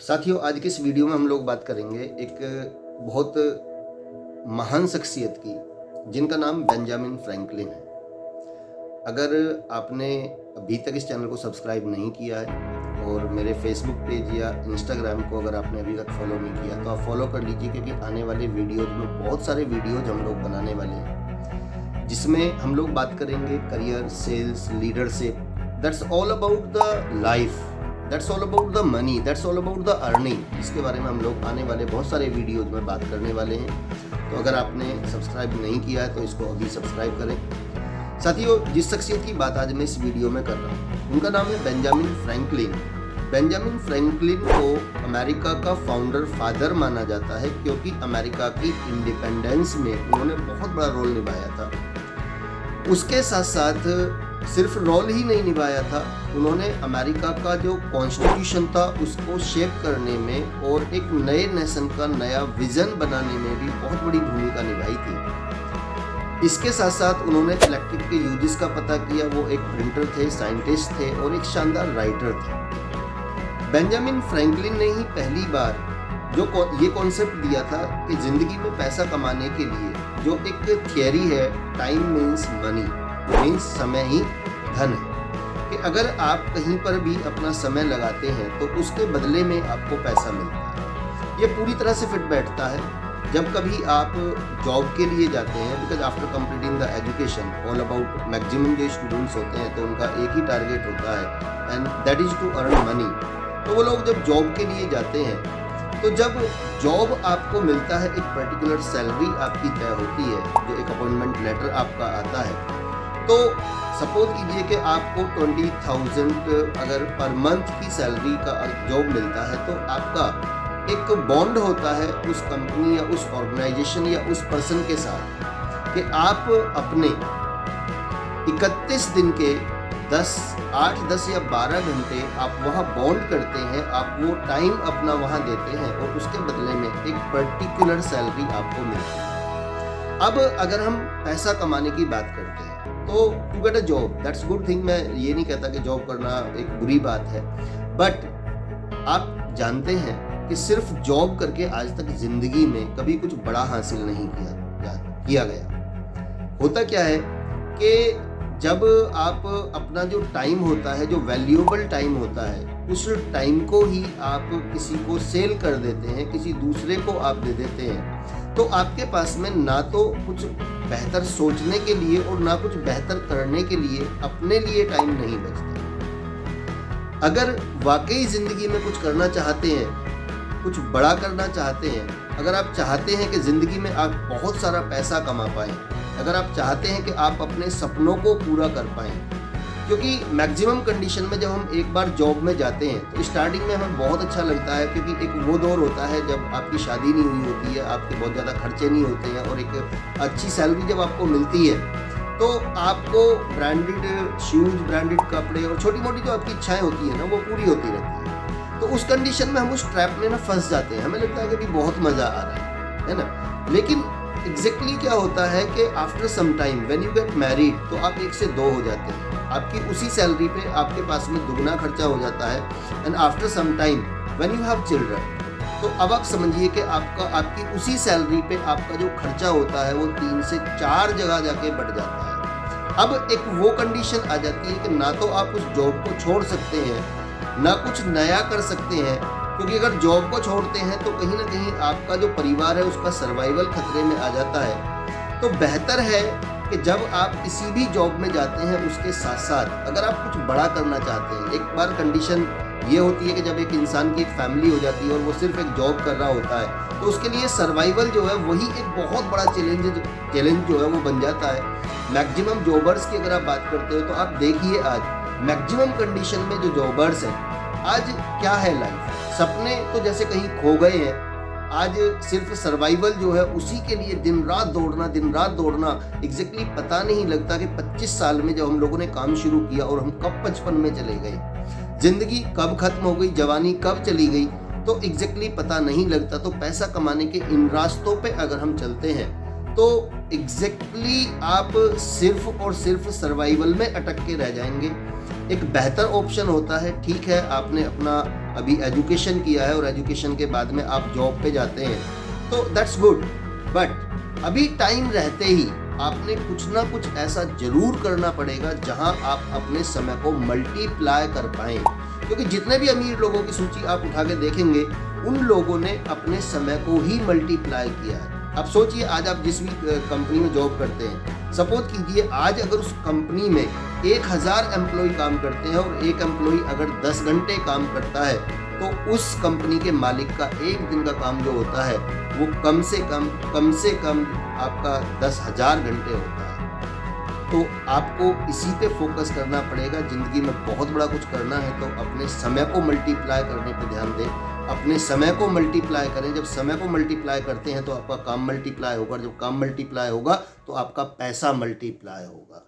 साथियों, आज की इस वीडियो में हम लोग बात करेंगे एक बहुत महान शख्सियत की, जिनका नाम बेंजामिन फ्रैंकलिन है। अगर आपने अभी तक इस चैनल को सब्सक्राइब नहीं किया है और मेरे फेसबुक पेज या इंस्टाग्राम को अगर आपने अभी तक फॉलो नहीं किया तो आप फॉलो कर लीजिए, क्योंकि आने वाले वीडियोज में बहुत सारे वीडियोज हम लोग बनाने वाले हैं, जिसमें हम लोग बात करेंगे career, sales, leadership. That's all about the life, that's all about the money, that's all about the earning. इसके बारे में हम लोग आने वाले बहुत सारे वीडियोज में बात करने वाले हैं। तो अगर आपने सब्सक्राइब नहीं किया है तो इसको अभी सब्सक्राइब करें। साथियों, जिस शख्सियत की बात आज मैं इस वीडियो में कर रहा हूँ उनका नाम है बेंजामिन फ्रैंकलिन। बेंजामिन फ्रैंकलिन को अमेरिका का फाउंडर फादर माना जाता है, क्योंकि अमेरिका की इंडिपेंडेंस में उन्होंने बहुत बड़ा रोल निभाया था। उसके साथ साथ सिर्फ रोल ही नहीं निभाया था, उन्होंने अमेरिका का जो कॉन्स्टिट्यूशन था उसको शेप करने में और एक नए नेशन का नया विजन बनाने में भी बहुत बड़ी भूमिका निभाई थी। इसके साथ साथ उन्होंने इलेक्ट्रिक के यूजेस का पता किया। वो एक प्रिंटर थे, साइंटिस्ट थे और एक शानदार राइटर थे। बेंजामिन फ्रैंकलिन ने ही पहली बार जो ये कॉन्सेप्ट दिया था कि ज़िंदगी में पैसा कमाने के लिए जो एक थियरी है, टाइम मीन्स मनी, मीन्स समय ही धन है, कि अगर आप कहीं पर भी अपना समय लगाते हैं तो उसके बदले में आपको पैसा मिलता है। ये पूरी तरह से फिट बैठता है जब कभी आप जॉब के लिए जाते हैं, because after completing the education all about maximum जो स्टूडेंट्स होते हैं तो उनका एक ही टारगेट होता है, and that is to earn money. तो वो लोग जब जॉब के लिए जाते हैं तो जब जॉब आपको मिलता है, एक पर्टिकुलर सैलरी आपकी तय होती है, जो एक अपॉइंटमेंट लेटर आपका आता है। तो सपोज कीजिए कि आपको 20,000 अगर पर मंथ की सैलरी का जॉब मिलता है, तो आपका एक बॉन्ड होता है उस कंपनी या उस ऑर्गेनाइजेशन या उस पर्सन के साथ कि आप अपने 31 दिन के 8, 10 या 12 घंटे आप वहाँ बॉन्ड करते हैं, आप वो टाइम अपना वहाँ देते हैं और उसके बदले में एक पर्टिकुलर सैलरी आपको मिलती है। अब अगर हम पैसा कमाने की बात करते हैं तो to get a job, that's good thing. मैं ये नहीं कहता कि जॉब करना एक बुरी बात है, बट आप जानते हैं कि सिर्फ जॉब करके आज तक जिंदगी में कभी कुछ बड़ा हासिल नहीं किया गया। होता क्या है कि जब आप अपना जो टाइम होता है, जो वैल्यूएबल टाइम होता है, उस टाइम को ही आप किसी को सेल कर देते हैं, किसी दूसरे को आप दे देते हैं, तो आपके पास में ना तो कुछ बेहतर सोचने के लिए और ना कुछ बेहतर करने के लिए अपने लिए टाइम नहीं बचता। अगर वाकई ज़िंदगी में कुछ करना चाहते हैं, कुछ बड़ा करना चाहते हैं, अगर आप चाहते हैं कि ज़िंदगी में आप बहुत सारा पैसा कमा पाएँ, अगर आप चाहते हैं कि आप अपने सपनों को पूरा कर पाएँ, क्योंकि मैक्सिमम कंडीशन में जब हम एक बार जॉब में जाते हैं तो स्टार्टिंग में हमें बहुत अच्छा लगता है, क्योंकि एक वो दौर होता है जब आपकी शादी नहीं हुई होती है, आपके बहुत ज़्यादा खर्चे नहीं होते हैं और एक अच्छी सैलरी जब आपको मिलती है तो आपको ब्रांडेड शूज़, ब्रांडेड कपड़े और छोटी मोटी जो आपकी इच्छाएँ होती है ना, वो पूरी होती रहती है। तो उस कंडीशन में हम उस ट्रैप में ना फंस जाते हैं, हमें लगता है कि भी बहुत मज़ा आ रहा है ना। लेकिन एग्जैक्टली क्या होता है कि after some time when you get married तो आप 1 से 2 हो जाते हैं, आपकी उसी सैलरी पे आपके पास में दुगना खर्चा हो जाता है। And after some time when you have children, तो अब आप समझिए कि आपकी उसी सैलरी पे आपका जो खर्चा होता है वो 3 से 4 जगह जाके बढ़ जाता है। अब एक वो कंडीशन आ जाती है कि ना तो आप उस जॉब को छोड़ सकते हैं, ना कुछ नया कर सकते हैं, क्योंकि अगर जॉब को छोड़ते हैं तो कहीं ना कहीं आपका जो परिवार है उसका सर्वाइवल खतरे में आ जाता है। तो बेहतर है कि जब आप किसी भी जॉब में जाते हैं उसके साथ साथ अगर आप कुछ बड़ा करना चाहते हैं, एक बार कंडीशन ये होती है कि जब एक इंसान की एक फैमिली हो जाती है और वो सिर्फ एक जॉब कर रहा होता है तो उसके लिए सर्वाइवल जो है वही एक बहुत बड़ा चैलेंज जो है वो बन जाता है। मैक्सिमम जॉबर्स की अगर आप बात करते हो तो आप देखिए आज मैक्सिमम कंडीशन में जो जॉबर्स हैं, आज क्या है लाइफ, सपने तो जैसे कहीं खो गए हैं। आज सिर्फ सर्वाइवल जो है उसी के लिए दिन रात दौड़ना। एग्जैक्टली पता नहीं लगता कि 25 साल में जब हम लोगों ने काम शुरू किया और हम कब 55 में चले गए, जिंदगी कब खत्म हो गई, जवानी कब चली गई, तो एग्जैक्टली पता नहीं लगता। तो पैसा कमाने के इन रास्तों पे अगर हम चलते हैं तो एग्जैक्टली आप सिर्फ और सिर्फ सर्वाइवल में अटक के रह जाएंगे। एक बेहतर ऑप्शन होता है। ठीक है, आपने अपना अभी एजुकेशन किया है और एजुकेशन के बाद में आप जॉब पे जाते हैं तो दैट्स गुड, बट अभी टाइम रहते ही आपने कुछ ना कुछ ऐसा जरूर करना पड़ेगा जहां आप अपने समय को मल्टीप्लाई कर पाएं, क्योंकि जितने भी अमीर लोगों की सूची आप उठा के देखेंगे उन लोगों ने अपने समय को ही मल्टीप्लाई किया है। अब सोचिए, आज आप जिस भी कंपनी में जॉब करते हैं, सपोज कीजिए आज अगर उस कंपनी में 1000 एम्प्लॉय काम करते हैं और एक एम्प्लॉय अगर 10 घंटे काम करता है तो उस कंपनी के मालिक का एक दिन का काम जो होता है वो कम से कम आपका 10,000 घंटे होता है। तो आपको इसी पे फोकस करना पड़ेगा। ज़िंदगी में बहुत बड़ा कुछ करना है तो अपने समय को मल्टीप्लाई करने पे ध्यान दें, अपने समय को मल्टीप्लाई करें। जब समय को मल्टीप्लाई करते हैं तो आपका काम मल्टीप्लाई होगा, जब काम मल्टीप्लाई होगा तो आपका पैसा मल्टीप्लाई होगा।